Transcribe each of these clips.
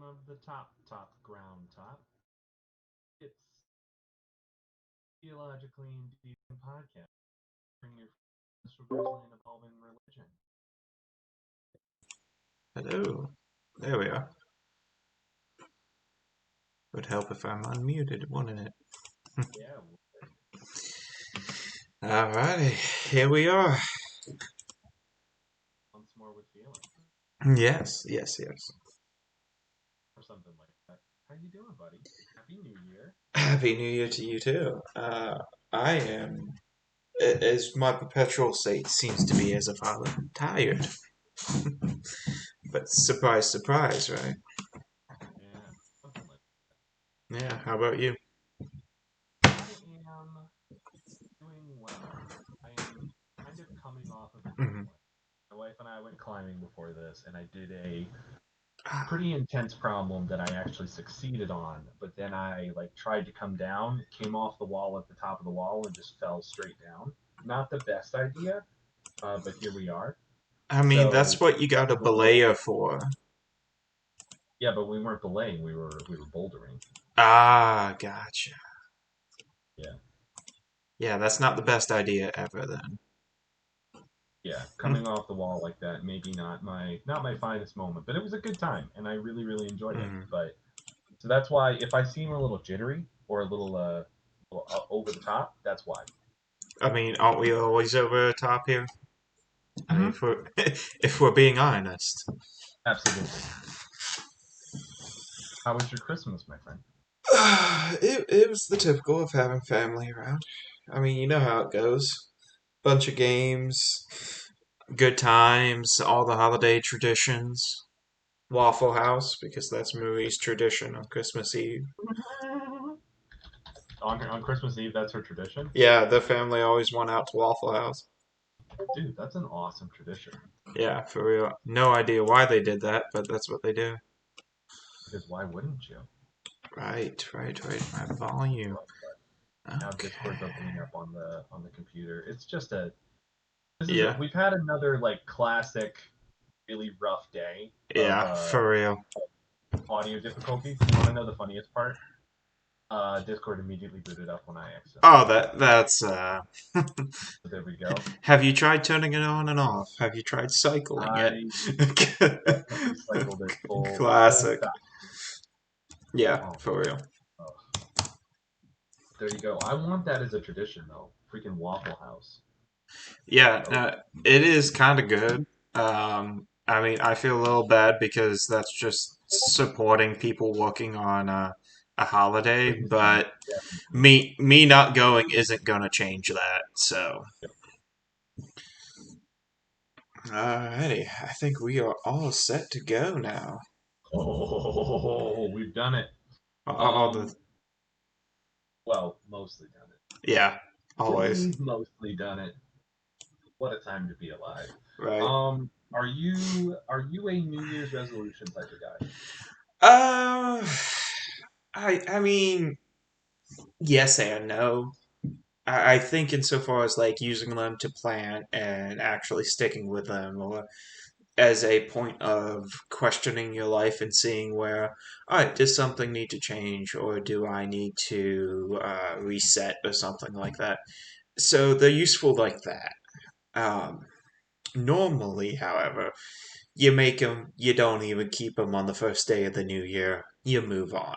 of the top ground top. It's Theologically Indecent podcast. Bring your controversial and evolving religion. Hello. There we are. Would help if I'm unmuted, wouldn't it? Yeah, Alrighty, here we are. once more with feeling Yes, yes, yes. or something like that. How you doing, buddy? Happy New Year. Happy New Year to you too. I am, as my perpetual state seems to be as a father, tired. But surprise, surprise, right? Yeah, something like Yeah, how about you? that. I am doing well. I am kind of coming off of a good Hmm. one. My wife and I went climbing before this, and I did a Ah, pretty intense problem that I actually succeeded on, but then I like tried to come down, came off the wall at the top of the wall, and just fell straight down. Not the best idea, but here we are. I mean, that's So what you got a a little, belayer for. yeah, but we weren't belaying; we were bouldering. Ah, gotcha. Yeah, Yeah, that's not the best idea ever then. yeah, coming off the wall like that, maybe not my finest moment, but it was a good time, and I really enjoyed it. Mhm. But so that's why if I seem a little jittery or a little over the top, that's why. I mean, aren't we always over the top here? I mean, Mm-hmm. if we're being honest. Absolutely. How was your Christmas, my friend? It was the typical of having family around. I mean, you know how it goes. Bunch of games, good times, all the holiday traditions. Waffle House, because that's Marie's tradition on Christmas Eve. On Christmas Eve, that's her tradition. Yeah, the family always went out to Waffle House. Dude, that's an awesome tradition. Yeah, for real. No idea why they did that, but that's what they do. Because why wouldn't you? Right, right, right. My volume. Now Okay. Discord's opening up on the computer. It's just a this is Yeah, we've had another like classic, really rough day of yeah, for real. audio difficulties. You want to know the funniest part? Discord immediately booted up when I accidentally Oh, did it. that's So there we go. Have you tried turning it on and off? Have you tried cycling it? I definitely cycled it full Classic. stop. Yeah, Oh, for real. oh, there you go. I want that as a tradition though. Freaking Waffle House. Yeah, Oh, it is kind of good. I mean, I feel a little bad because that's just supporting people working on a holiday, Christmas Eve, but definitely. me not going isn't gonna change that. So, alrighty, I think we are all set to go now. Oh, we've done it. All the Um, well, mostly done it. Yeah, always Mostly done it. What a time to be alive. right. Are you a New Year's resolution type of guy? Uh, I mean, yes and no. I think insofar as like using them to plan and actually sticking with them, or as a point of questioning your life and seeing where, all right, does something need to change, or do I need to reset or something like that? So they're useful like that. Um, Normally, however, you make them, you don't even keep them on the first day of the new year. You move on.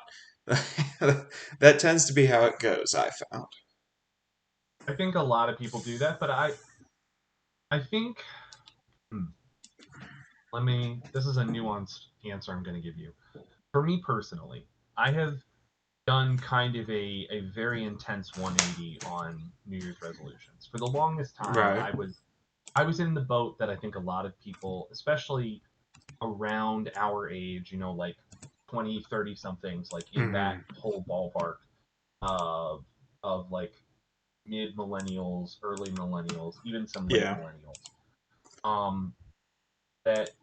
That tends to be how it goes, I found. I think a lot of people do that, but I think hmm, let me. This is a nuanced answer I'm going to give you. For me personally, I have done kind of a very intense 180 on New Year's resolutions. For the longest time, Right. I was in the boat that I think a lot of people, especially around our age, like 20, 30 somethings, like in that Hmm. whole ballpark of like mid millennials, early millennials, even some late Yeah. millennials. Um, that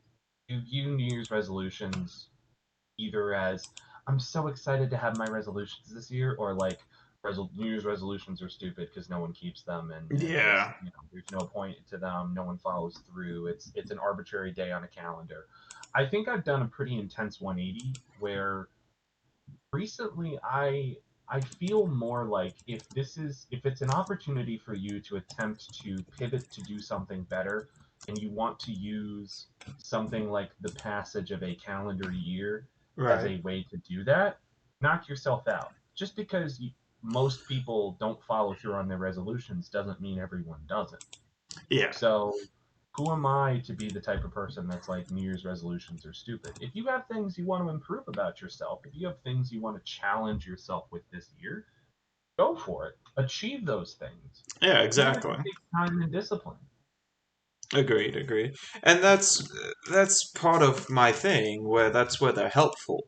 you view New Year's resolutions either as I'm so excited to have my resolutions this year, or like New Year's resolutions are stupid because no one keeps them, and just Yeah. There's no point to them. No one follows through. It's an arbitrary day on a calendar. I think I've done a pretty intense 180 where recently I feel more like if it's an opportunity for you to attempt to pivot to do something better and you want to use something like the passage of a calendar year as Right. a way to do that, knock yourself out. Just because most people don't follow through on their resolutions doesn't mean everyone doesn't. Yeah. So who am I to be the type of person that's like New Year's resolutions are stupid? If you have things you want to improve about yourself, if you have things you want to challenge yourself with this year, go for it. Achieve those things. Yeah, Even if exactly. it takes time and discipline. Agreed, agreed. And that's part of my thing where that's where they're helpful.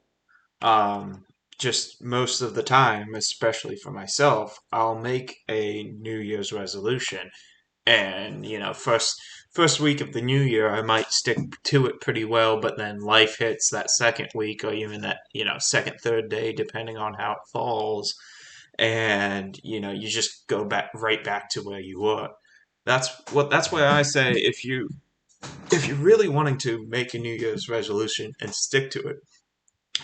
Um, just most of the time, especially for myself, I'll make a New Year's resolution, and first week of the new year, I might stick to it pretty well, but then life hits that second week, or even that second, third day, depending on how it falls, and you just go back right back to where you were. That's why I say if you're really wanting to make a New Year's resolution and stick to it,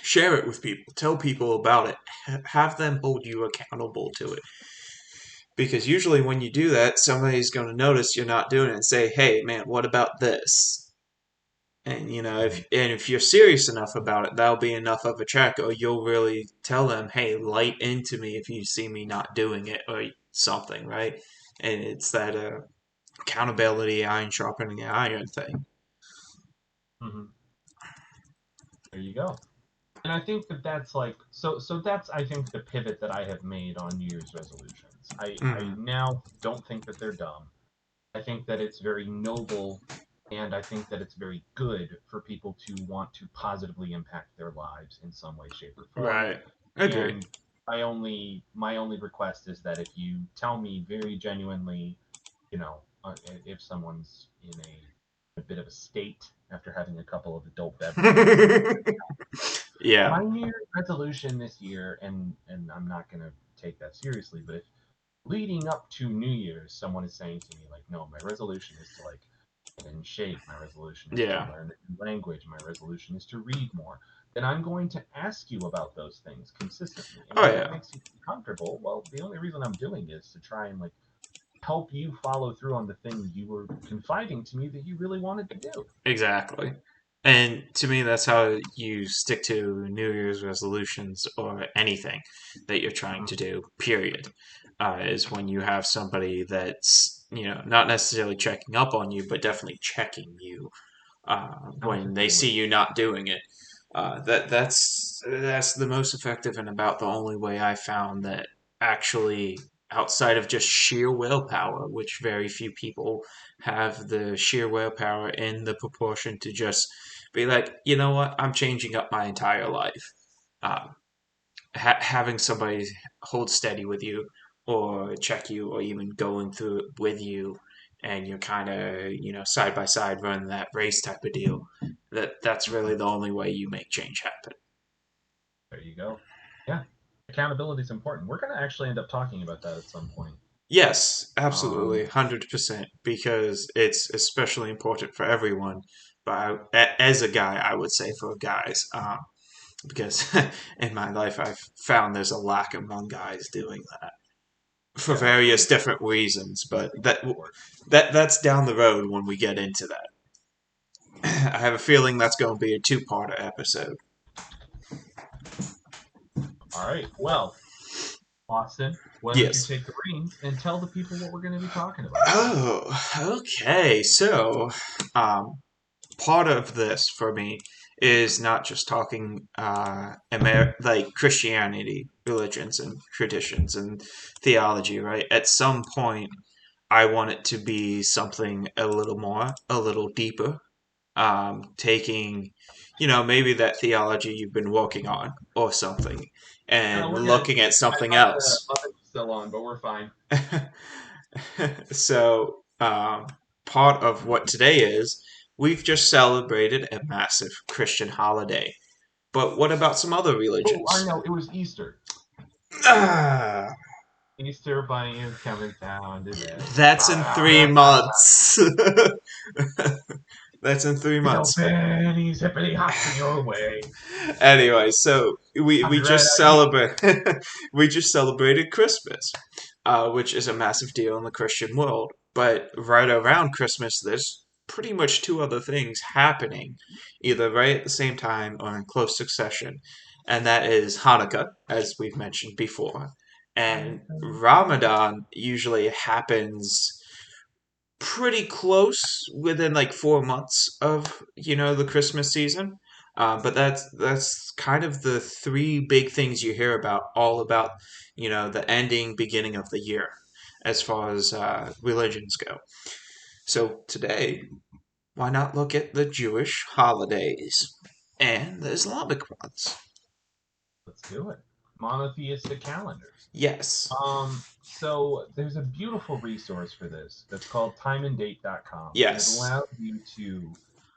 share it with people, tell people about it, have them hold you accountable to it. Because usually when you do that, somebody's going to notice you're not doing it and say, "Hey, man, what about this?" And Mm-hmm. if you're serious enough about it, that'll be enough of a check, or you'll really tell them, "Hey, light into me if you see me not doing it," or something, right? And it's that accountability, iron sharpening iron thing. Mm-hmm. There you go. And I think that that's like so that's I think the pivot that I have made on New Year's resolutions. I Hmm. now don't think that they're dumb. I think that it's very noble, and I think that it's very good for people to want to positively impact their lives in some way, shape, or form. Right. Agree. And my only request is that if you tell me very genuinely, if someone's in a bit of a state after having a couple of adult beverages, Yeah. my New Year's resolution this year, and I'm not gonna take that seriously, but if leading up to New Year's, someone is saying to me like, "No, my resolution is to like get in shape. My resolution is to Yeah. learn a new language. My resolution is to read more." Then I'm going to ask you about those things consistently. And Oh if it yeah. makes you comfortable, well, the only reason I'm doing is to try and like help you follow through on the thing you were confiding to me that you really wanted to do. Exactly. And to me, that's how you stick to New Year's resolutions or anything that you're trying Mhm. to do, period. Is when you have somebody that's, not necessarily checking up on you, but definitely checking you when they see Absolutely. you not doing it. That's the most effective and about the only way I found that actually outside of just sheer willpower, which very few people have the sheer willpower in the proportion to just be like, you know what, I'm changing up my entire life. Um, having somebody hold steady with you or check you or even going through it with you and you're kind of side by side running that race type of deal, that's really Mhm. the only way you make change happen. There you go. Yeah. Accountability is important. We're going to actually end up talking about that at some point. Yes, absolutely, Um, 100%, because it's especially important for everyone, but as a guy I would say for guys, because in my life I've found there's a lack among guys doing that for yeah, absolutely. various different reasons, but It's that important. that's down the road when we get into that. I have a feeling that's going to be a two-parter episode. All right. Well, Austin, why don't you Yes. take the reins and tell the people what we're going to be talking about today? Oh, okay. So, um, part of this for me is not just talking like Christianity, religions, and traditions and theology, right? At some point, I want it to be something a little more, a little deeper, taking, maybe that theology you've been working on or something, No, and we're good. looking at I something thought the else. oven's still on, but we're fine. So, part of what today is, we've just celebrated a massive Christian holiday. But what about some other Oh, I religions? know. It was Easter. Ah, Easter Bunny is coming down today. That's in 3 months. That's in three Little months. pennies hippity hopping your way. Anyway, so we Copyright just ID. celebrate we just celebrated Christmas, which is a massive deal in the Christian world. But right around Christmas, there's pretty much two other things happening, either right at the same time or in close succession, and that is Hanukkah, as we've mentioned before, and Ramadan usually happens pretty close within like 4 months of the Christmas season. But that's kind of the three big things you hear about, all about the ending, beginning of the year, as far as religions go. So today, why not look at the Jewish holidays and the Islamic ones? Let's do it. Monotheistic calendars. Yes, So there's a beautiful resource for this that's called timeanddate.com, and it yes, allows you to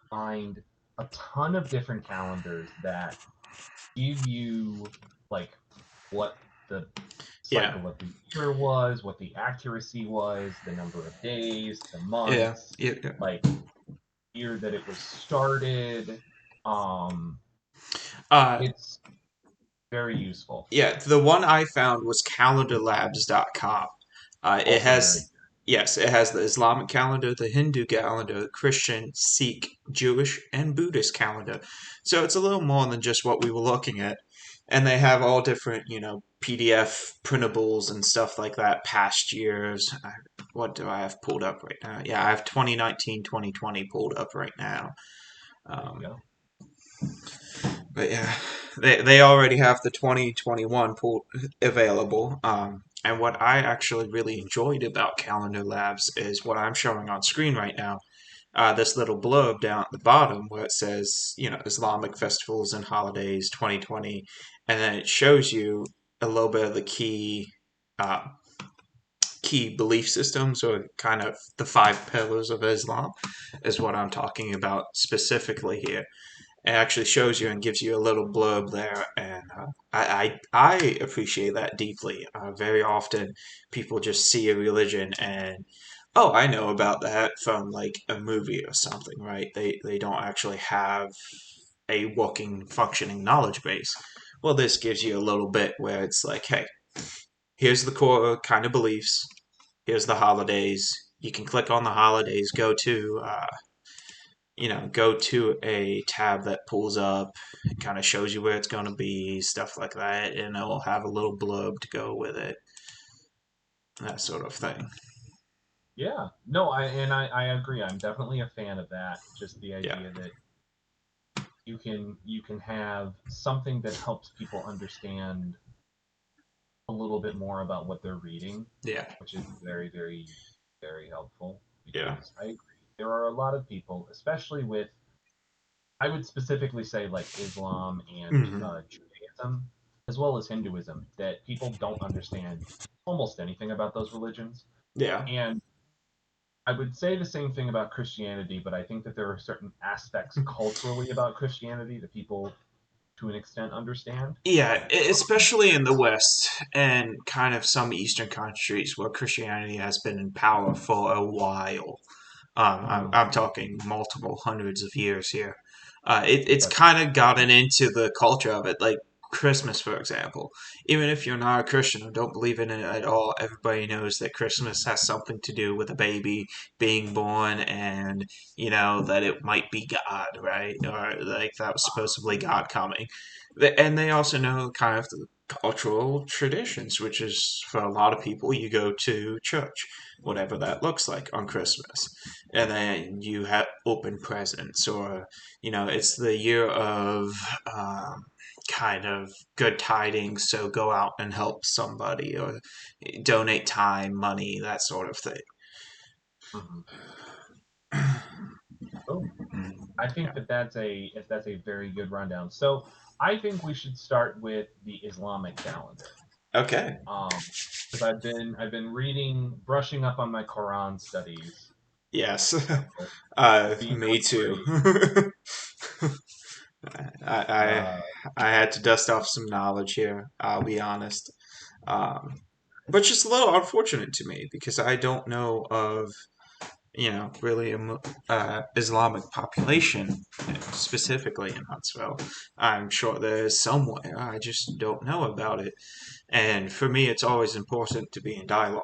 find a ton of different calendars that give you like what the yeah, cycle of the year was, what the accuracy was, the number of days, the yeah, months, yeah. like year that it was started. Um, Uh, it's very useful. Yeah, the one I found was calendarlabs.com. It Also very has, yes, it has the Islamic calendar, the Hindu calendar, the Christian, Sikh, Jewish, and Buddhist calendar. So it's a little more than just what we were looking at. And they have all different, PDF printables and stuff like that, past years. What do I have pulled up right now? Yeah, I have 2019, 2020 pulled up right now. there you Um, go. But yeah, they already have the 2021 pool available. And what I actually really enjoyed about Calendar Labs is what I'm showing on screen right now. This little blurb down at the bottom where it says, Islamic festivals and holidays 2020, and then it shows you a little bit of the uh, key belief systems, or kind of the five pillars of Islam, is what I'm talking about specifically here. It actually shows you and gives you a little blurb there, and I appreciate that deeply. Very often, people just see a religion and, oh, I know about that from like a movie or something, right? They don't actually have a working, functioning knowledge base. Well, this gives you a little bit where it's like, hey, here's the core kind of beliefs. Here's the holidays. You can click on the holidays, go to a tab that pulls up, it kind of shows you where it's going to be, stuff like that, and it'll have a little blurb to go with it, that sort of thing. Yeah. No, I agree. I'm definitely a fan of that. Just the Yeah, idea that you can have something that helps people understand a little bit more about what they're reading, yeah, which is very, very, very helpful yeah. because I agree. There are a lot of people, especially with, I would specifically say like Islam and Hmm. Judaism, as well as Hinduism, that people don't understand almost anything about those religions. Yeah. And I would say the same thing about Christianity, but I think that there are certain aspects culturally about Christianity that people, to an extent, understand. Yeah, especially in the West and kind of some Eastern countries where Christianity has been in power for a while. I'm, Mm, I'm talking multiple hundreds of years here. It's but kind of gotten into the culture of it, like Christmas, for example. Even if you're not a Christian or don't believe in it at all, everybody knows that Christmas has something to do with a baby being born, and that it might be God, right? Or like that was supposedly God coming. And they also know kind of the cultural traditions, which is for a lot of people, you go to church, whatever that looks like on Christmas, and then you have open presents, or it's the year of kind of good tidings, so go out and help somebody, or donate time, money, that sort of thing. mhm. Oh, I think Yeah. that that's a very good rundown. So I think we should start with the Islamic calendar. Okay. Um, because I've been reading, brushing up on my Quran studies. Yes. So be Me not too. worried. I, I Uh, I had to dust off some knowledge here. I'll be honest. Um, but just a little unfortunate to me because I don't know of really Islamic population specifically in Huntsville. I'm sure there is somewhere. I just don't know about it. And for me, it's always important to be in dialogue,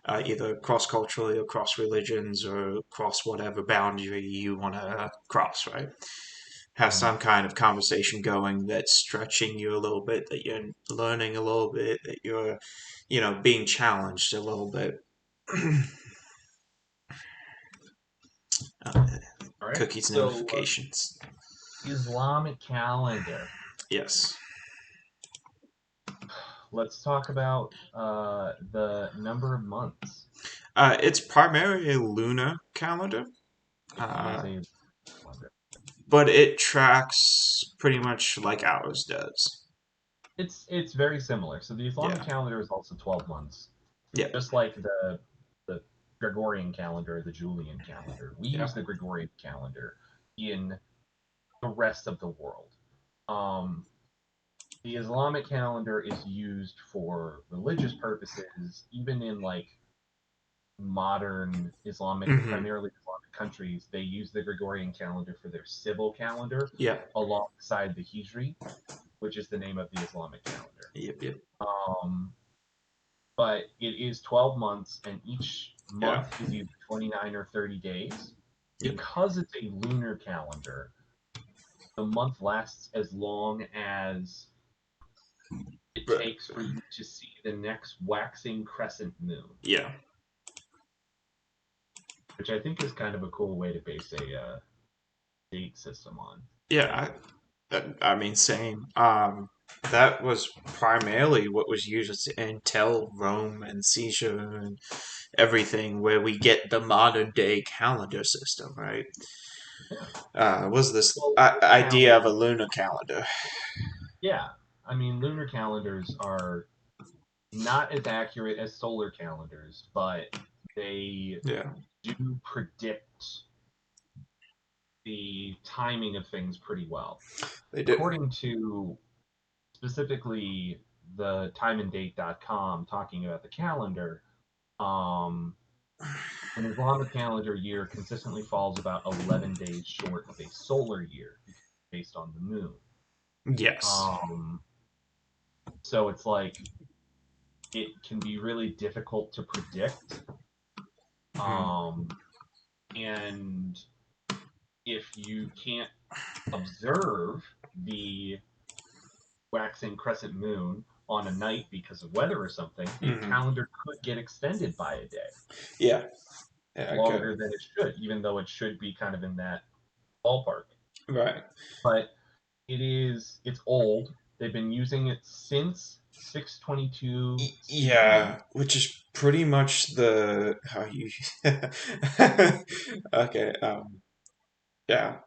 either cross culturally or cross religions or cross whatever boundary you want to cross, right? Have Mhm. some kind of conversation going that's stretching you a little bit, that you're learning a little bit, that you're, being challenged a little bit. uh, All right. Cookies So notifications. Islamic calendar. Yes. Let's talk about the number of months. It's primarily a lunar calendar, It is uh, a calendar. but it tracks pretty much like ours does. It's very similar. So the Islamic Yeah. calendar is also 12 months, Yeah. just like the Gregorian calendar, the Julian calendar. We Yeah. use the Gregorian calendar in the rest of the world. Um, the Islamic calendar is used for religious purposes, even in like modern Islamic, Hmm. primarily Islamic countries. They use the Gregorian calendar for their civil calendar Yeah. alongside the Hijri, which is the name of the Islamic calendar. Yep. Yep. Um, but it is 12 months, and each Yeah. month is either 29 or 30 days. Yep. Because it's a lunar calendar, the month lasts as long as it But takes for you to see the next waxing crescent moon, yeah. which I think is kind of a cool way to base a date system on. Yeah. I mean, same. That was primarily what was used to entail Rome and Caesar and everything, where we get the modern day calendar system, right? Yeah. Was this Well, lunar idea of a calendars, lunar calendar? yeah. I mean, lunar calendars are not as accurate as solar calendars, but they Yeah, do predict the timing of things pretty well. they do. According to specifically the timeanddate.com talking about the calendar, um, an Islamic calendar year consistently falls about 11 days short of a solar year based on the moon. Yes. Um, so it's like it can be really difficult to predict. Mhm. Um, and if you can't observe the waxing crescent moon on a night because of weather or something, the Mhm. calendar could get extended by a day Yeah. Yeah. Good. longer than it should, even though it should be kind of in that ballpark. Right. But it's old. They've been using it since 622 CE. Yeah, which is pretty much the how you. Okay. Yeah.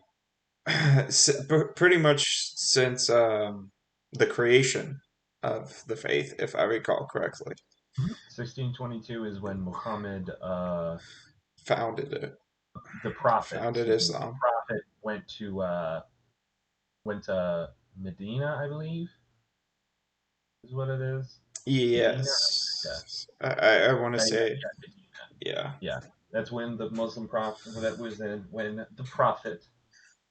Pretty much since the creation of the faith, if I recall correctly, 1622 is when Muhammad, founded it. the prophet, Founded excuse me, the Islam. prophet went to Medina, I believe, is what it is. Medina or Mecca? Yes. I want to Yeah, yeah, say, yeah, Medina. yeah. Yeah, that's when the Muslim prophet. That was when the prophet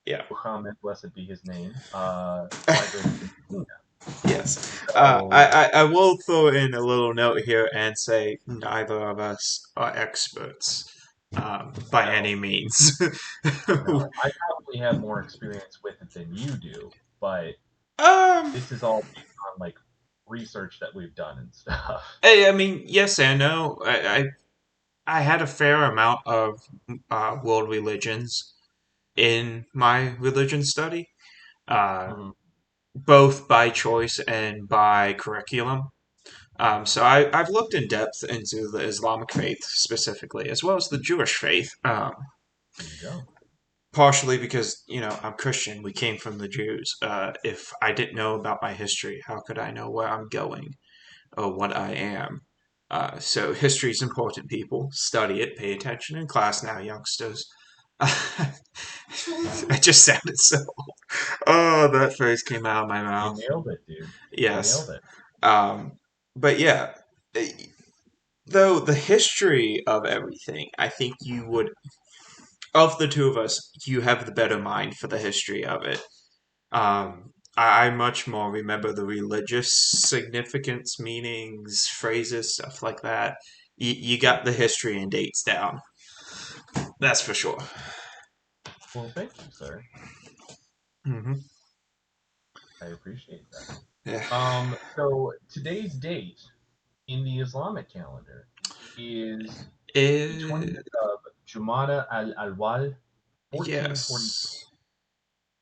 Yeah. Muhammad, blessed be his name, migrated to Medina. Yes. So I will throw in a little note here and say neither of us are experts by no, any means. no, I probably have more experience with it than you do, but um, this is all based on like research that we've done and stuff. I mean, yes and no. I had a fair amount of world religions in my religion study, uh, Mhm. both by choice and by curriculum. So I've looked in depth into the Islamic faith specifically, as well as the Jewish faith. There you go. Partially because I'm Christian. We came from the Jews. If I didn't know about my history, how could I know where I'm going or what I am? So history is important. People study it. Pay attention in class now, youngsters. I just sounded so. Oh, that phrase came out of my You mouth. nailed it, dude. You Yes. nailed it. Um, but yeah. though the history of everything, I think you would, of the two of us, you have the better mind for the history of it. I much more remember the religious significance, meanings, phrases, stuff like that. You Yeah. got the history and dates down. That's for sure. Well, thank you, sir. Hmm. I appreciate that. Yeah. So today's date in the Islamic calendar is the 20th It, of Jumada al-Awwal, 1440. yes.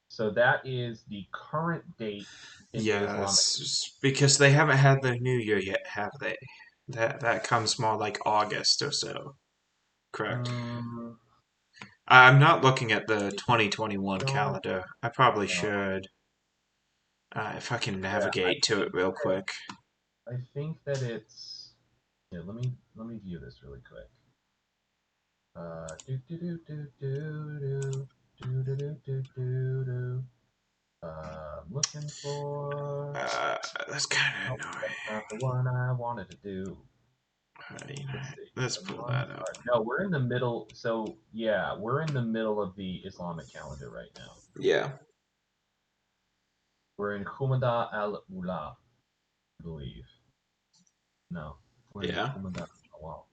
So that is the current date in the Islamic. Yes. Because they haven't had their New Year yet, have they? That comes more like August or so. Correct. Um, I'm not looking at the 2021 don't calendar. I probably know. should. If I can Yeah, I navigate to it think real that quick. I think that it's. Yeah, let me view this really quick. Do do do do do do do do do do do. I'm looking for. Uh, that's kind of Oh, annoying. that's not the one I wanted to do. Let's see. Let's The pull months that up. are no, we're in the middle. So yeah, we're in the middle of the Islamic calendar right now. Yeah, We're in Jumada al Ula, I believe. No, we're in yeah, Jumada al Awal.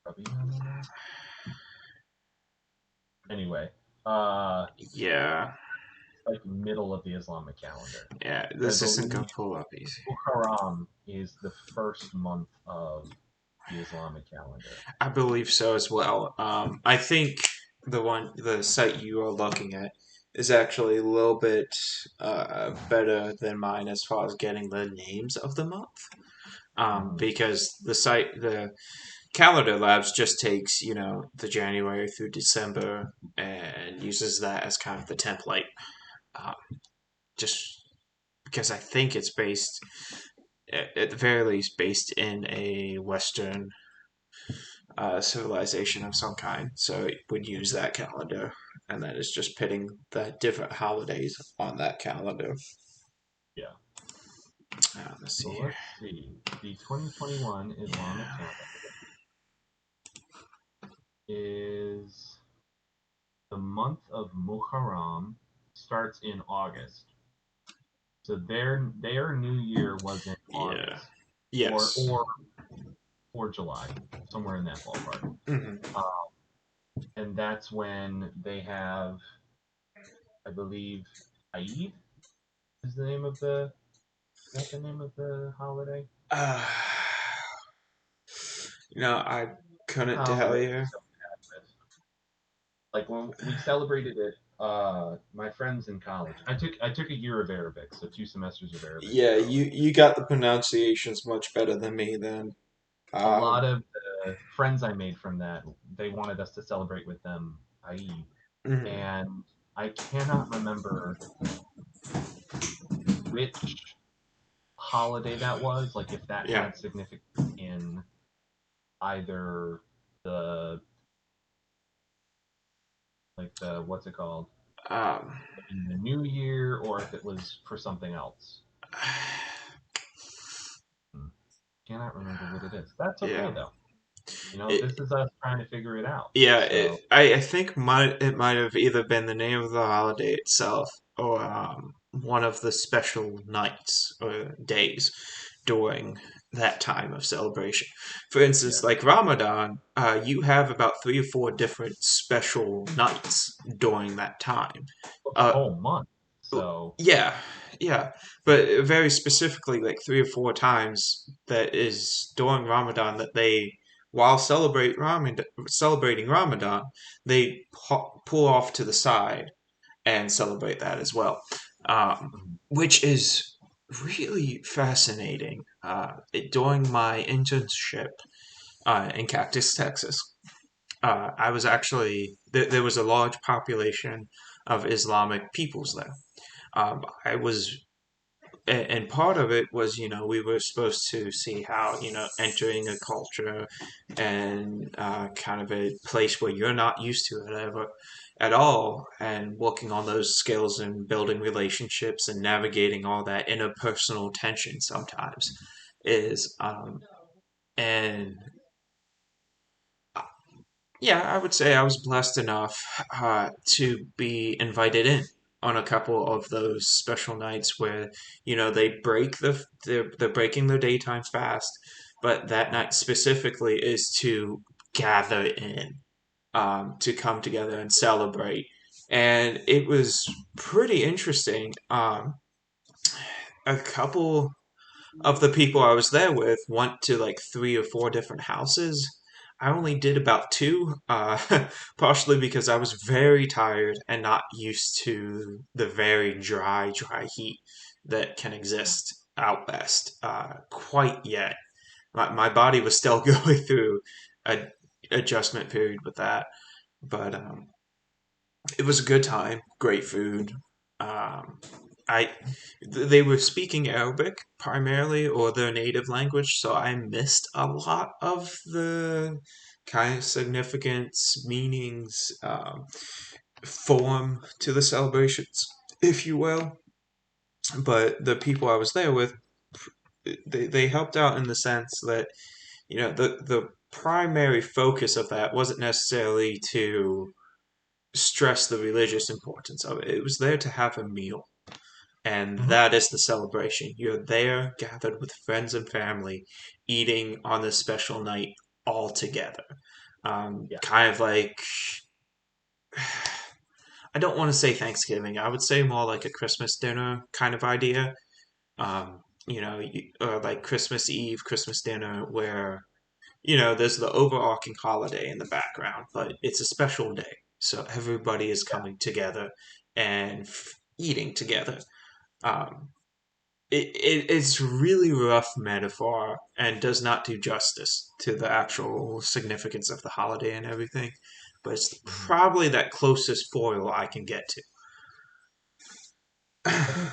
Rabiul Awwal? Anyway, uh, yeah, like middle of the Islamic calendar. yeah. I This isn't believe gonna pull up easy. Muharram is the first month of the Islamic calendar. I believe so as well. I think the site you are looking at is actually a little bit better than mine as far as getting the names of the month. Hmm. Because the Calendar Labs just takes, the January through December and uses that as kind of the template. Um, just because I think it's based, at the very least, based in a Western civilization of some kind. So it would use that calendar, and that is just pitting the different holidays on that calendar. Yeah. Let's see So here. let's see. The 2021 Islamic Yeah. calendar is the month of Muharram starts in August. So their new year was in Yeah. August or Yes. or or July, somewhere in that ballpark. Hmm. Um, and that's when they have, I believe, Eid is the name of the is that the name of the holiday? Uh, I couldn't tell Holiday you. I'm so bad with. Like when we celebrated it, my friends in college. I took a year of Arabic, so 2 semesters of Arabic in Yeah, college. you got the pronunciations much better than me then. A Um, lot of the friends I made from that, they wanted us to celebrate with them Eid, mhm. and I cannot remember which holiday that was. Like if that Yeah. had significance in either the the what's it called Um, in the new year or if it was for something else. Hmm. Cannot remember what it is. That's okay yeah. though. It, This is us trying to figure it out. yeah, So I think it might have either been the name of the holiday itself or one of the special nights or days during that time of celebration. For instance, yeah, like Ramadan, you have about 3 or 4 different special nights during that time. well, the Uh, whole month. So yeah, yeah, but very specifically, like 3 or 4 times that is during Ramadan that while celebrating Ramadan, they pull off to the side and celebrate that as well, mhm, which is really fascinating. During my internship in Cactus, Texas, I was actually there was a large population of Islamic peoples there. I was and part of it was we were supposed to see how entering a culture and kind of a place where you're not used to it ever at all and working on those skills and building relationships and navigating all that interpersonal tension sometimes is And yeah, I would say I was blessed enough to be invited in on a couple of those special nights where they they're breaking their daytime fast, but that Uh, night specifically is to gather in, to come together and celebrate, and it was pretty interesting. A couple of the people I was there with went to like 3 or 4 different houses. I only did about two, partially because I was very tired and not used to the very dry heat that can exist out west quite yet. My body was still going through a adjustment period with that, but it was a good time, great food. Um, I they were speaking Arabic primarily or their native language, so I missed a lot of the kind of significance, meanings, form to the celebrations, if you will. But the people I was there with, they helped out in the sense that the primary focus of that wasn't necessarily to stress the religious importance of it. It was there to have a meal. And mhm. that is the celebration. You're there gathered with friends and family, eating on this special night all together. Yeah, Kind of like, I don't want to say Thanksgiving. I would say more like a Christmas dinner kind of idea. Or like Christmas Eve, Christmas dinner, where there's the overarching holiday in the background, but it's a special day. So everybody is yeah. coming together and eating together. Um, it's really rough metaphor and does not do justice to the actual significance of the holiday and everything. But it's Mhm. probably that closest foil I can get I to. think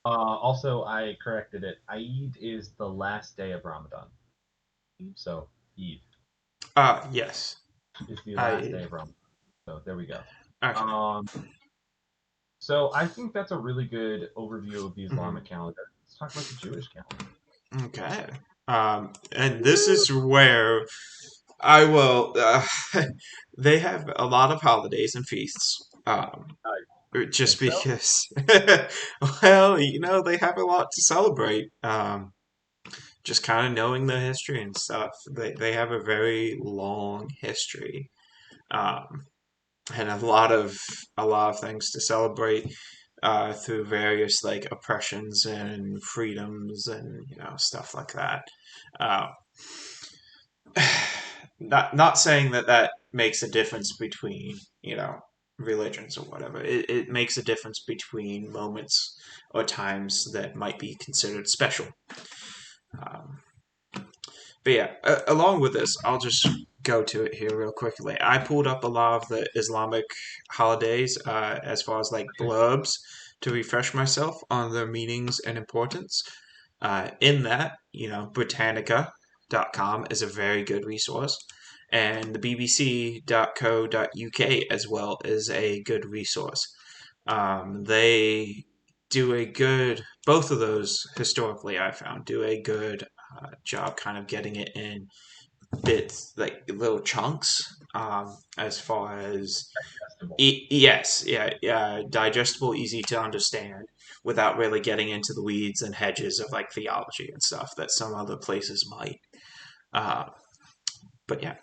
also I corrected it. Eid is the last day of Ramadan. So Eid Yes. is the last I day of Ramadan. So there we go. Okay. Um, so I think that's a really good overview of the Islamic Mhm. calendar. Let's talk about the Jewish calendar. Okay. And this Woo! is where I will. They have a lot of holidays and feasts. Just Think so? because, well, they have a lot to celebrate. Just kind of knowing the history and stuff. They have a very long history, um, and a lot of things to celebrate through various like oppressions and freedoms and stuff like that. Uh, not saying that makes a difference between religions or whatever. It makes a difference between moments or times that might be considered special. Um, but yeah, along with this, I'll just go to it here real quickly. I pulled up a lot of the Islamic holidays as far as like blurbs to refresh myself on their meanings and importance. In that, Britannica.com is a very good resource, and the BBC.co.uk as well is a good resource. They do a good, both of those historically, I found, do a good job kind of getting it in bits, like little chunks, as far as Festival. yes, yeah, yeah, digestible, easy to understand, without really getting into the weeds and hedges of like theology and stuff that some other places might. Uh, but yeah,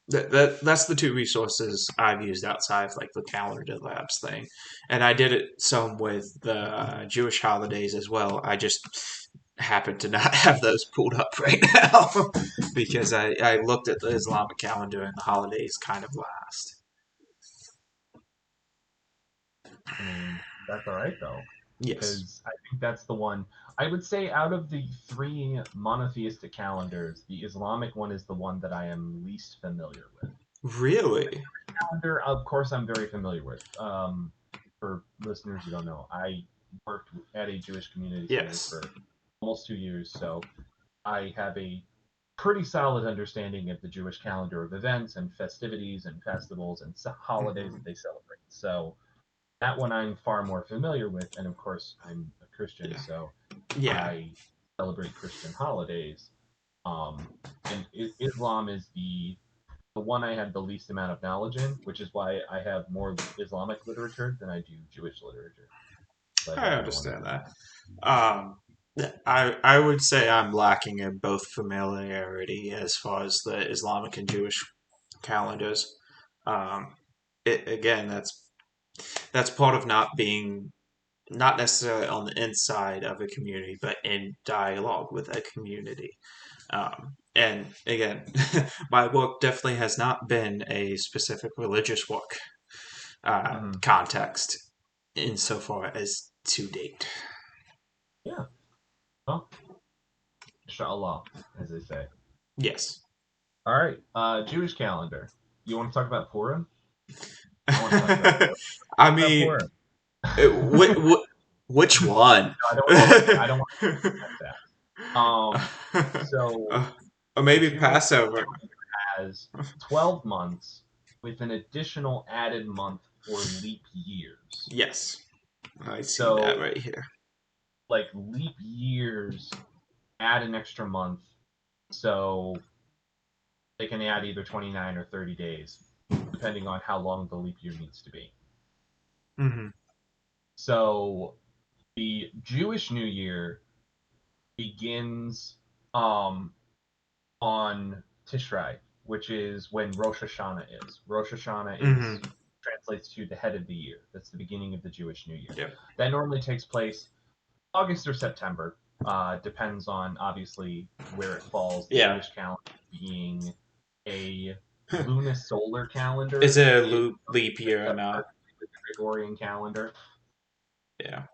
that's the two resources I've used outside of like the calendar labs thing, and I did it some with the Jewish holidays as well. I just happen to not have those pulled up right now because I looked at the Islamic calendar and the holidays kind of last. I mean, that's all right though, Yes. because I think that's the one. I would say out of the three monotheistic calendars, the Islamic one is the one that I am least familiar with. Really? Calendar, of course, I'm very familiar with. For listeners who don't know, I worked at a Jewish community center Yes. for almost 2 years, so I have a pretty solid understanding of the Jewish calendar of events and festivities and festivals and holidays Hmm. that they celebrate. So that one I'm far more familiar with, and of course I'm a Christian, Yeah. so Yeah. I celebrate Christian holidays. Um, and Islam is the one I have the least amount of knowledge in, which is why I have more Islamic literature than I do Jewish literature. So I I don't know any. understand that. Um, I would say I'm lacking in both familiarity as far as the Islamic and Jewish calendars. Um, again, that's part of not being not necessarily on the inside of a community, but in dialogue with a community. And again, my work definitely has not been a specific religious work Mhm. context insofar as to date. Yeah. Well, inshallah, as they say. Yes. All right. Jewish calendar. You want to talk about Purim? I want to talk about Purim. I Talk about mean, Purim. wh- No, wh- which one? I don't want to. I don't want to that fast. So Or the maybe Jewish Passover. calendar has 12 months with an additional added month for leap years. Yes, I see that So, right here. like leap years, add an extra month, so they can add either 29 or 30 days, depending on how long the leap year needs to be. Hmm. So the Jewish New Year begins um, on Tishrei, which is when Rosh Hashanah is. Rosh Hashanah Hmm. is translates to the head of the year. That's the beginning of the Jewish New Year. Yep. That normally takes place August or September. Depends on obviously where it falls. The Yeah. Jewish calendar being a lunisolar calendar, Is it a it leap links year or up not? perfectly with the Gregorian calendar. Yeah.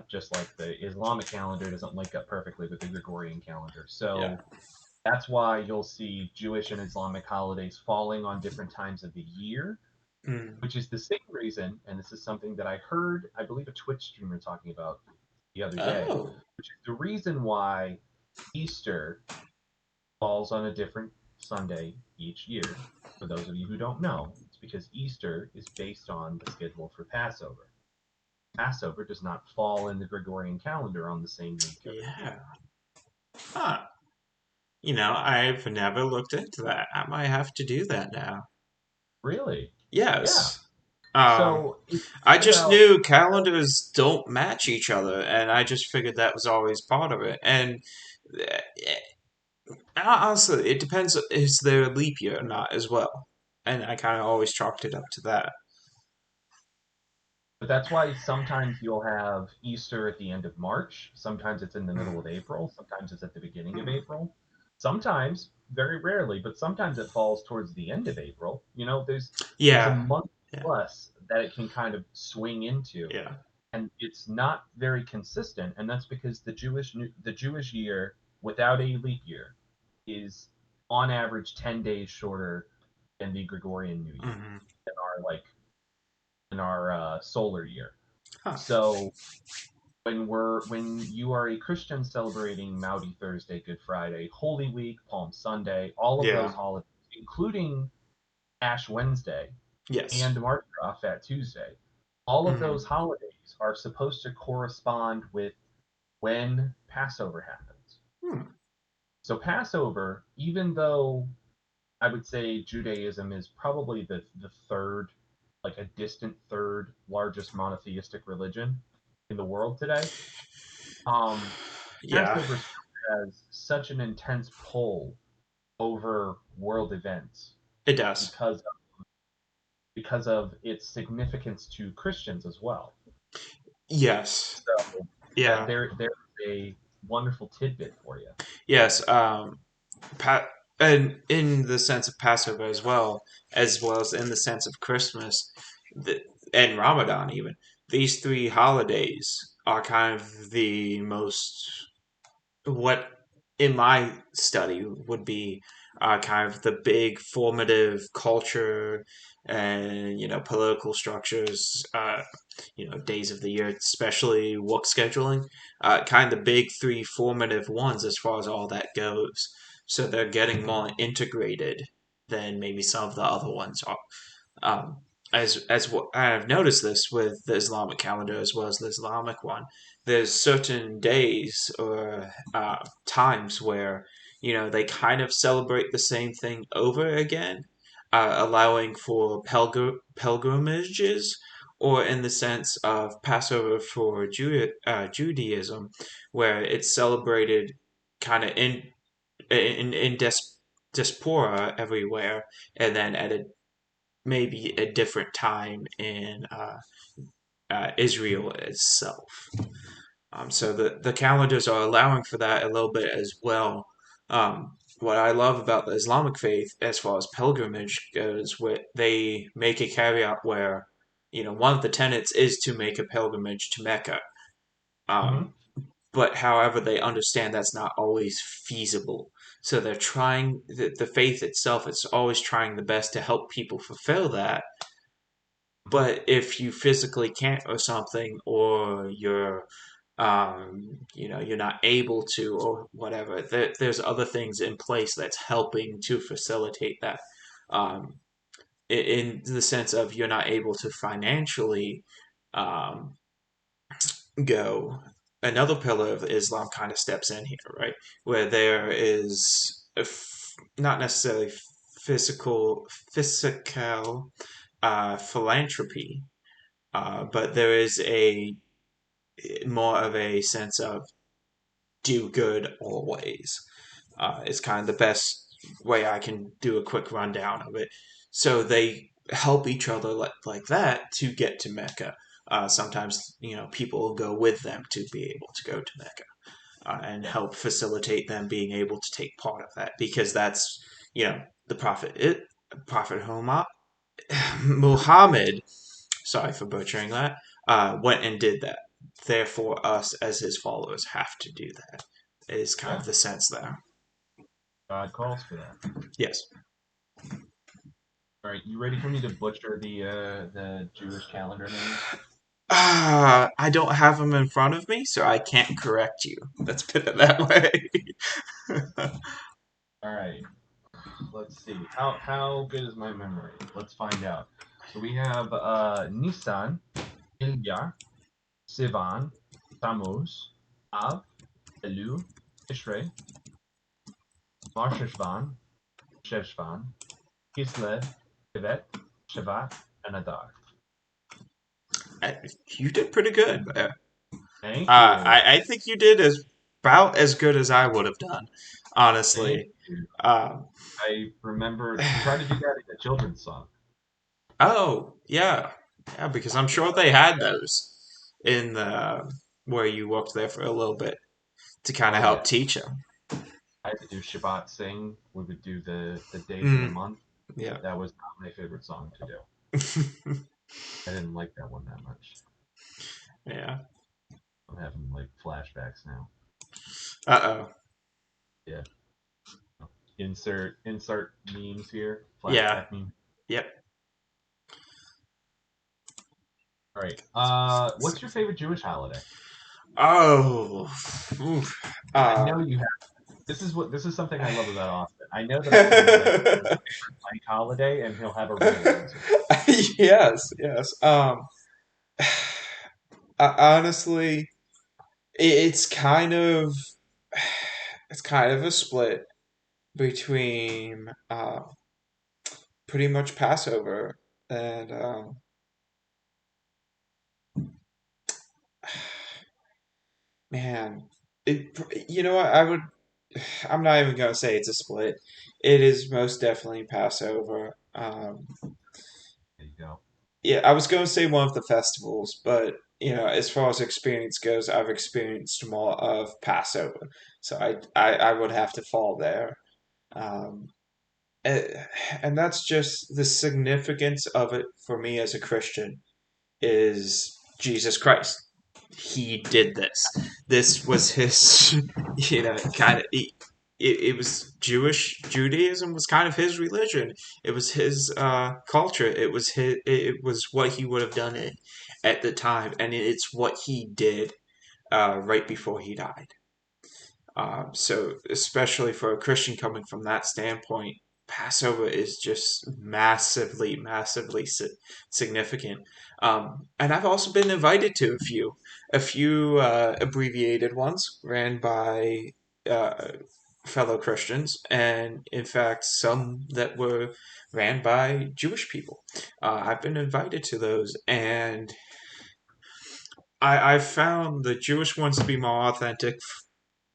Just like the Islamic calendar doesn't link up perfectly with the Gregorian calendar. Yeah. So that's why you'll see Jewish and Islamic holidays falling on different times of the year, Mm. which is the same reason, and this is something that I heard, I believe, a Twitch streamer talking about the other day, Oh. which is the reason why Easter falls on a different Sunday each year. For those of you who don't know, it's because Easter is based on the schedule for Passover. Passover does not fall in the Gregorian calendar on the same week every year. Yeah. Huh. I've never looked into that. I might have to do that now. Really? Yeah. Yes. Um, So if you I think just about, knew calendars don't match each other, and I just figured that was always part of it. And honestly, it depends. Is there a leap year or not as well? And I kind of always chalked it up to that. but that's why sometimes you'll have Easter at the end of March. Sometimes it's in the middle of April. Sometimes it's at the beginning of Hmm. April. Sometimes, very rarely, but sometimes it falls towards the end of April. There's a Yeah, month yeah, plus that it can kind of swing into, yeah. and it's not very consistent. And that's because the Jewish year without a leap year is on average 10 days shorter than the Gregorian New Year, Hmm. than our like in our solar year. Huh. So when you are a Christian celebrating Maundy Thursday, Good Friday, Holy Week, Palm Sunday, all of those Yeah. holidays, including Ash Wednesday Yes. and Mardi Gras Fat Tuesday, all of Hmm. those holidays are supposed to correspond with when Passover happens. Hmm. So Passover, even though I would say Judaism is probably the third, like a distant third largest monotheistic religion in the world today. Yeah, Passover still has such an intense pull over world events it does. because because of its significance to Christians as well. Yes. So that Yeah. there's a wonderful tidbit for you. Yes. And in the sense of Passover as well as in the sense of Christmas, the, and Ramadan even, these three holidays are kind of the most what in my study would be kind of the big formative culture and political structures, days of the year, especially work scheduling, kind of the big three formative ones as far as all that goes. So they're getting more integrated than maybe some of the other ones are. Um, as what I've noticed this with the Islamic calendar as well as the Islamic one, there's certain days or times where they kind of celebrate the same thing over again, allowing for pilgrimages, or in the sense of Passover for Judaism, where it's celebrated kind of in diaspora everywhere, and then at maybe a different time in Israel itself. So the calendars are allowing for that a little bit as well. What I love about the Islamic faith, as far as pilgrimage goes, where they make a caveat where, one of the tenets is to make a pilgrimage to Mecca. Mm-hmm. Um, but however, they understand that's not always feasible. So they're trying, the faith itself is always trying the best to help people fulfill that. Mm-hmm. But if you physically can't or something, or you're not able to, or whatever, there's other things in place that's helping to facilitate that. Um, in the sense of you're not able to financially um, go, another pillar of Islam kind of steps in here, right? Where there is not necessarily physical philanthropy, but there is a more of a sense of do good always. It's kind of the best way I can do a quick rundown of it. So they help each other like that to get to Mecca. Sometimes people will go with them to be able to go to Mecca, and Yeah. help facilitate them being able to take part of that, because that's the Prophet Muhammad, sorry for butchering that, went and did that. Therefore, us as his followers have to do that. Is kind Yeah. of the sense there. God calls for that. Yes. All right, you ready for me to butcher the Jewish calendar names? I don't have them in front of me, so I can't correct you. Let's put it that way. All right. Let's see. How good is my memory? Let's find out. So we have Nisan, Iyar, Sivan, Tammuz, Av, Elul, Tishrei, Marsheshvan, Sheshvan, Kislev, Tevet, Shevat, and Adar. You did pretty good. Thank you. I think you did about as good as I would have done, Thank honestly. you. Um, I remember we tried to do that in a children's song. oh, yeah. Yeah, because I'm sure they had those in the where you worked there for a little bit to kind of Oh help yeah. teach them. I had to do Shabbat sing. We would do the days of the Mm, month. yeah. That was not my favorite song to do. I didn't like that one that much. Yeah. I'm having like flashbacks now. Uh-oh. Yeah. Insert memes here. Yeah. Flashback meme. Yep. All right. What's your favorite Jewish holiday? Oh. Oof. I Uh, know you have. This is something I love about Austin. I know that I can be like, "What's your favorite blank holiday?" and he'll have a real answer. yes, yes. Honestly, it's kind of it's kind of a split between pretty much Passover and man, you know what, I'm not even gonna say it's a split. It is most definitely Passover. There you go. Yeah, I was gonna say one of the festivals, but as far as experience goes, I've experienced more of Passover, so I would have to fall there. Um, and, and that's just the significance of it for me as a Christian is Jesus Christ. He did this. This was his, kind of. It was Judaism was kind of his religion. It was his culture. It was his. It was what he would have done it at the time, and it's what he did right before he died. So, especially for a Christian coming from that standpoint, Passover is just massively, massively significant. And I've also been invited to a few abbreviated ones ran by uh, fellow Christians, and in fact, some that were ran by Jewish people. I've been invited to those, and I found the Jewish ones to be more authentic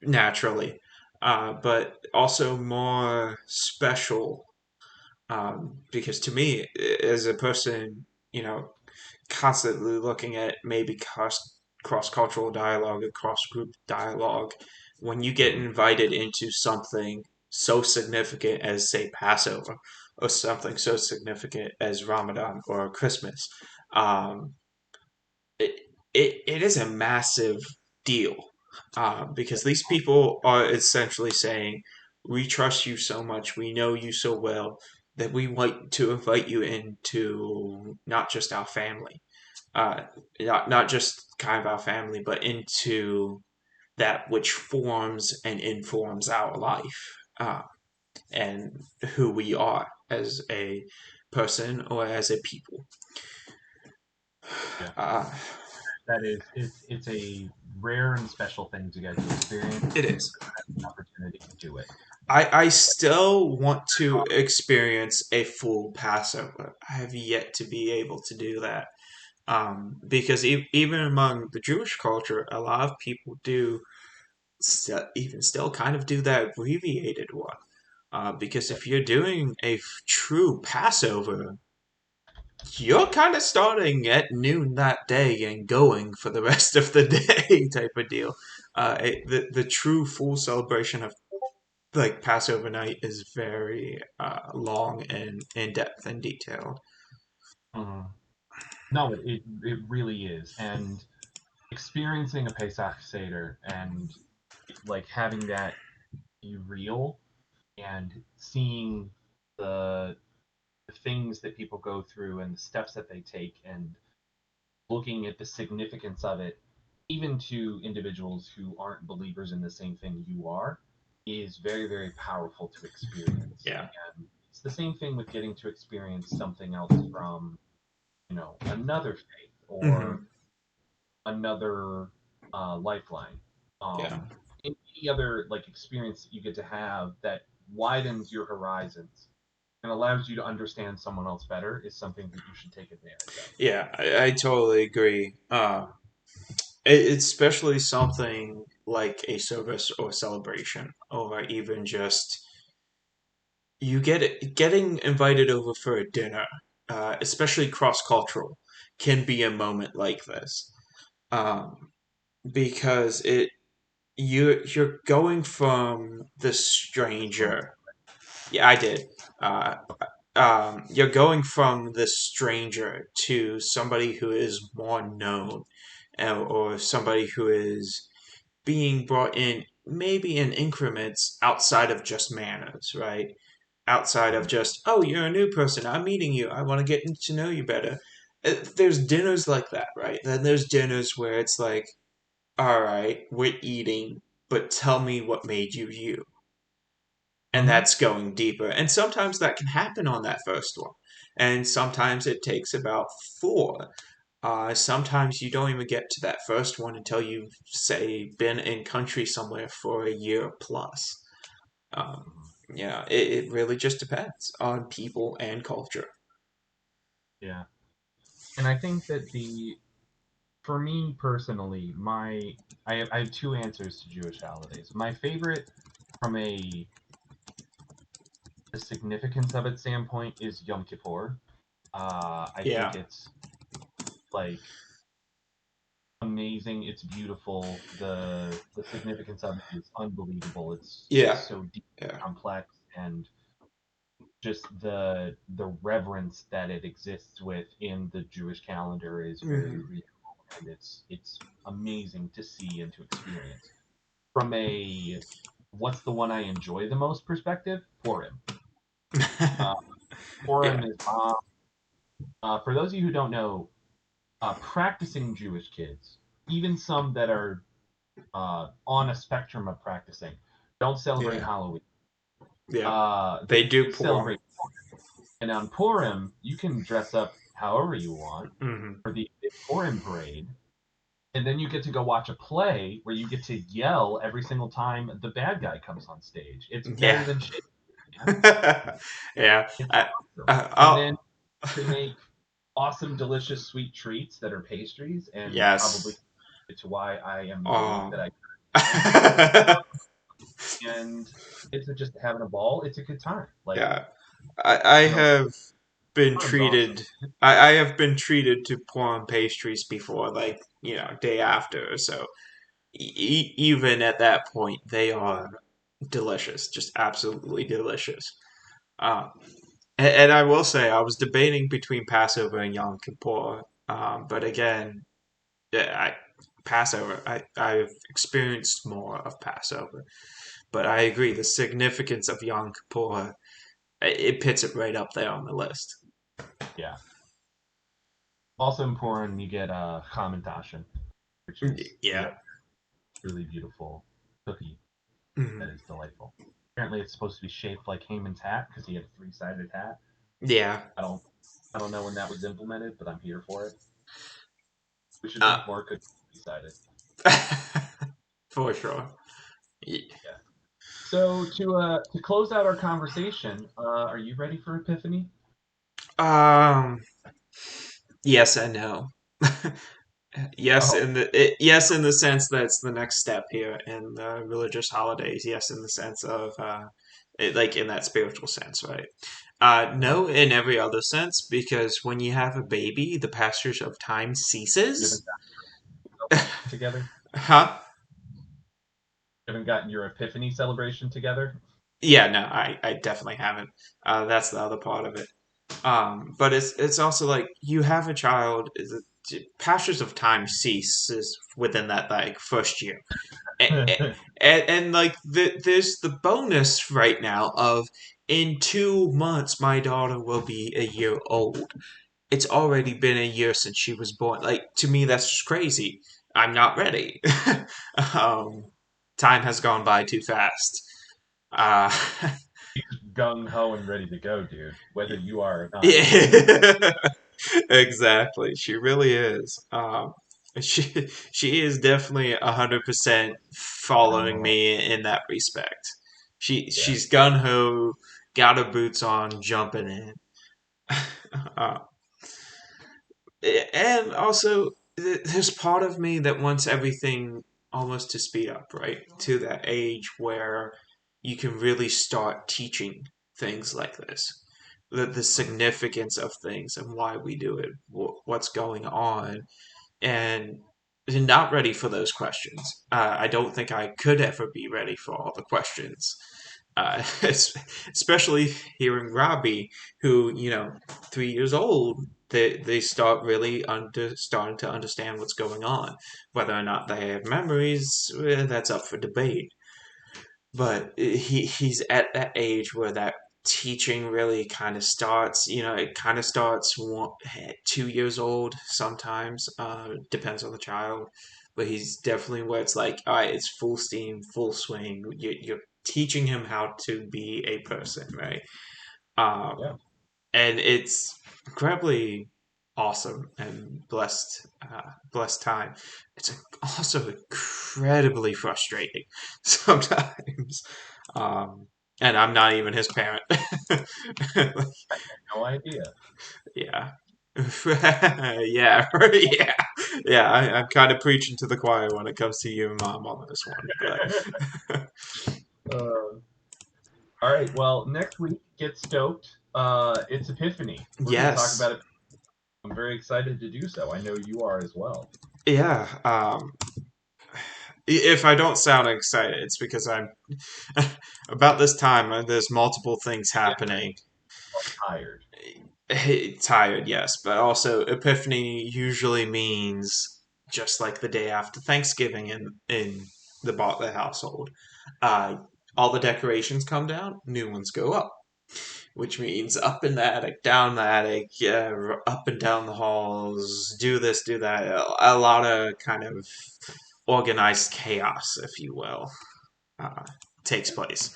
naturally, but also more special. Because to me, as a person, constantly looking at maybe cross cultural dialogue and cross group dialogue, when you get Mhm. invited into something so significant as, say, Passover, or something so significant as Ramadan or Christmas, um, it, it is a massive deal, because these people are essentially saying, we trust you so much, we know you so well, that we want to invite you into not just our family, uh, not just kind of our family, but into that which forms and informs our life, and who we are as a person or as a people. Yeah, Uh, that is, it's a rare and special thing to get to experience, it and is. the opportunity to do it. I still want to experience a full Passover. I have yet to be able to do that. Because even among the Jewish culture, a lot of people do even still kind of do that abbreviated one. Because if you're doing a true Passover, you're kind of starting at noon that day and going for the rest of the day type of deal. The true full celebration of like Passover night is very long and in depth and detailed. Mhm. No, it really is, and experiencing a Pesach Seder and like having that be real and seeing the, the things that people go through and the steps that they take and looking at the significance of it, even to individuals who aren't believers in the same thing you are, is very, very powerful to experience. Yeah. And it's the same thing with getting to experience something else from, another faith or Hmm. another lifeline. Yeah. Any other like experience that you get to have that widens your horizons and allows you to understand someone else better is something that you should take advantage of. Yeah, I totally agree. It's especially something like a service or celebration, or even just getting invited over for a dinner, especially cross cultural, can be a moment like this, um, because you're going from the Right. stranger. Yeah, I did. Uh, you're going from the stranger to somebody who is more known, or somebody who is being brought in maybe in increments outside of just manners, right? Outside of Mhm. just, oh, you're a new person, I'm meeting you, I want to get to know you better. There's dinners like that, right? Then there's dinners where it's like, all right, we're eating, but tell me what made you you. And Mhm. that's going deeper. And sometimes that can happen on that first one. And sometimes it takes about four. Sometimes you don't even get to that first one until you've, say, been in country somewhere for a year plus. Um, Mhm. yeah, it really just depends on people and culture. Yeah. And I think that for me personally, I have two answers to Jewish holidays. My favorite from the significance of its standpoint is Yom Kippur. I think Yeah, it's like amazing. It's beautiful. The significance of it is unbelievable. It's yeah, so deep, yeah. complex, and just the reverence that it exists with in the Jewish calendar is very Hmm. real, and it's amazing to see and to experience. From a what's the one I enjoy the most perspective, Purim. Uh, Yeah, Purim is for those of you who don't know, practicing Jewish kids, even some that are on a spectrum of practicing, don't celebrate yeah, Halloween. yeah. They They do do pour. celebrate, and on Purim, you can dress up however you want Hmm. for the Purim parade. And then you get to go watch a play where you get to yell every single time the bad guy comes on stage. It's better Yeah. than Shakespeare, man. Yeah. It's I, awesome. And then I'll, to make awesome, delicious, sweet treats that are pastries, and probably yes. to why I am the weight Oh. that I am. And it's just having a ball. It's a good time. Like, Yeah. I you know, have been fun's awesome. treated. I have been treated to plum pastries before, like, day after. So even at that point, they are delicious, just absolutely delicious. Um, and I will say, I was debating between Passover and Yom Kippur, but again, yeah, Passover. I've experienced more of Passover, but I agree the significance of Yom Kippur. It puts it right up there on the list. Yeah. Also important, you get Hamantaschen, which is the Yeah. really beautiful cookie that Mhm. is delightful. Apparently, it's supposed to be shaped like Haman's hat because he had a three-sided hat. Yeah. I don't, I don't know when that was implemented, but I'm here for it. We should Uh, make more cookies three-sided. for sure. Yeah. Yeah. So to close out our conversation, are you ready for Epiphany? Um. Yes and no. Yes, Oh, yes, in the sense that it's the next step here in the religious holidays. Yes, in the sense of like in that spiritual sense, right? uh-huh. No, in every other sense, because when you have a baby, the passage of time You haven't ceases. gotten your celebration together. Huh? You haven't gotten your Epiphany celebration together. Yeah, no, I definitely haven't. That's the other part of it. But it's also like you have a child. Passage of time ceases within that like first year. And like there's the bonus right now of in 2 months my daughter will be a year old. It's already been a year since she was born. Like to me, that's just crazy. I'm not ready. um, Time has gone by too fast. Uh, Gung ho and ready to go, dude. Whether you are or not. yeah, exactly. She really is. She is definitely 100% following Oh, me in that respect. yeah. She's gun ho, got her boots on, jumping in. Uh, and also, there's part of me that wants everything almost to speed up, right? To that age where you can really start teaching things like this. The significance of things and why we do it, what's going on, and not ready for those questions. I don't think I could ever be ready for all the questions. Especially hearing Robbie, who 3 years old, they start really starting to understand what's going on. Whether or not they have memories, that's up for debate. But he's at that age where that teaching really kind of starts. It kind of starts 2 years old sometimes. Depends on the child, but he's definitely where it's like, all right, it's full steam, full swing. You're teaching him how to be a person, right? Yeah. And it's incredibly awesome and blessed time. It's also incredibly frustrating sometimes. Um, and I'm not even his parent. No idea. Yeah. Yeah, yeah, yeah. I'm kind of preaching to the choir when it comes to you and mom on this one, but uh, all right. Well, next week, get stoked. It's Epiphany. We're going to talk yes, about it. I'm very excited to do so. I know you are as well. yeah. If I don't sound excited, it's because I'm about this time. There's multiple things Yeah, happening. I'm tired. Tired, yes, but also Epiphany usually means just like the day after Thanksgiving in the household. Uh, all the decorations come down, new ones go up, which means up in the attic, down the attic, yeah, up and down the halls, do this, do that. A lot of kind of organized chaos, if you will, uh, takes place.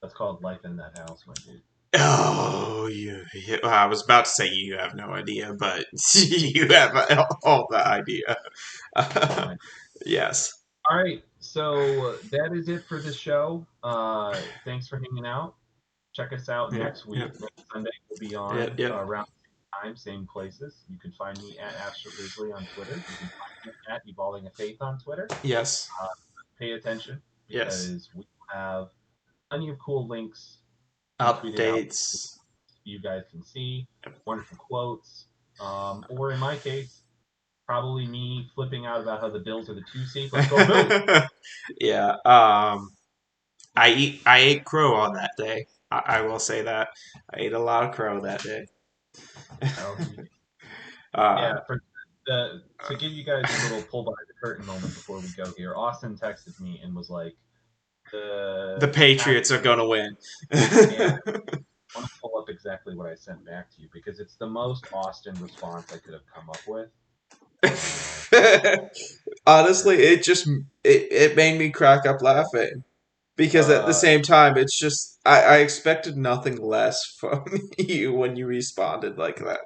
That's called life in that house, my dude. Oh, I was about to say you have no idea, but you have all the idea. Fine. Yes. All right, so that is it for this show. Thanks for hanging out. Check us out Yep. next week. Yep. Next Sunday we'll be Yep. on Yep. around the same time, same places. You can find me at Astro Grizzly on Twitter. You can find me at Evolving a Faith on Twitter. Yes. Uh, Pay attention Yes. because we have plenty of cool links be tweeted out Updates. you guys can see. Wonderful quotes. Or in my case, probably me flipping out about how the Bills are the 2 seed. Let's go Bills! Yeah. I ate crow on that day. I will say that I ate a lot of crow that day. LG. uh, Yeah, for to give you guys a little pull behind the curtain moment before we go here, Austin texted me and was like, the the Pats. Patriots are gonna win. And I want to pull up exactly what I sent back to you because it's the most Austin response I could have come up with. Honestly, it made me crack up laughing because at the Uh, same time, it's just I expected nothing less from you when you responded like that.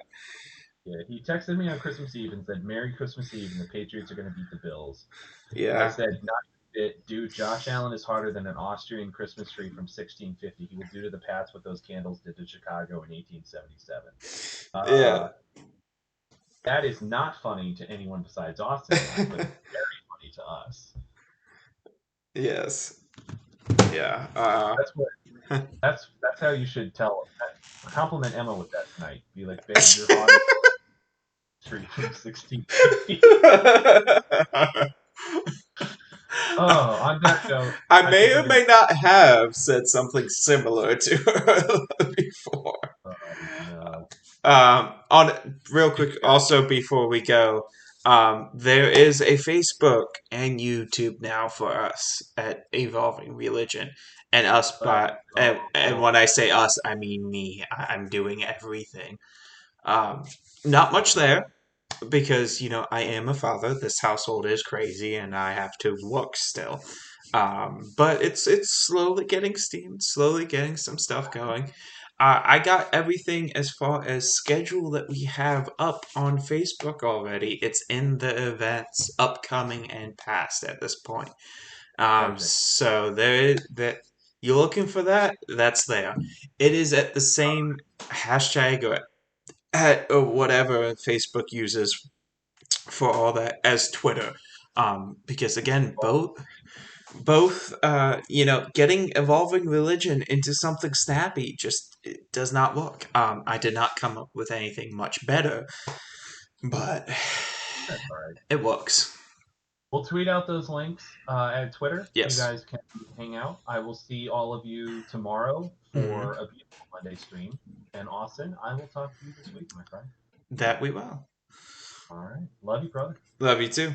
yeah, he texted me on Christmas Eve and said, "Merry Christmas Eve," and the Patriots are going to beat the Bills. I Yeah, said, "Not it, dude. Josh Allen is harder than an Austrian Christmas tree from 1650. He will do to the Pats what those candles did to Chicago in 1877." yeah, That is not funny to anyone besides Austin and I, but it's very funny to us. yes, yeah. That's what that's how you should tell. Compliment Emma with that tonight. Be like, babe, you're hotter than tree from 1650. Oh, on that note, I I think may we're or gonna. may not have said something similar to her before. No. On real Thank quick, you guys. also before we go, there is a Facebook and YouTube now for us at Evolving Religion, and us Let's by and go. when I say us, I mean me. I'm doing everything. Not much there because I am a father. This household is crazy, and I have to work still. But it's slowly getting steamed, slowly getting some stuff going. I got everything as far as schedule that we have up on Facebook already. It's in the events upcoming and past at this point. Perfect. So there is that you're looking for that. That's there. It is at the same hashtag or at or whatever Facebook uses for all that as Twitter. Because again, both getting evolving religion into something snappy just it does not work. I did not come up with anything much better, but That's all right. it works. We'll tweet out those links at Twitter. You Yes. guys can hang out. I will see all of you tomorrow Hmm. for a beautiful Monday stream. And Austin, I will talk to you this week, my friend. That we will. All right. Love you, brother. Love you too.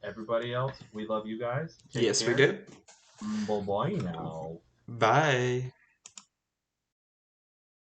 Everybody else, we love you guys. Take Yes, we care. do. Bye bye now. Bye.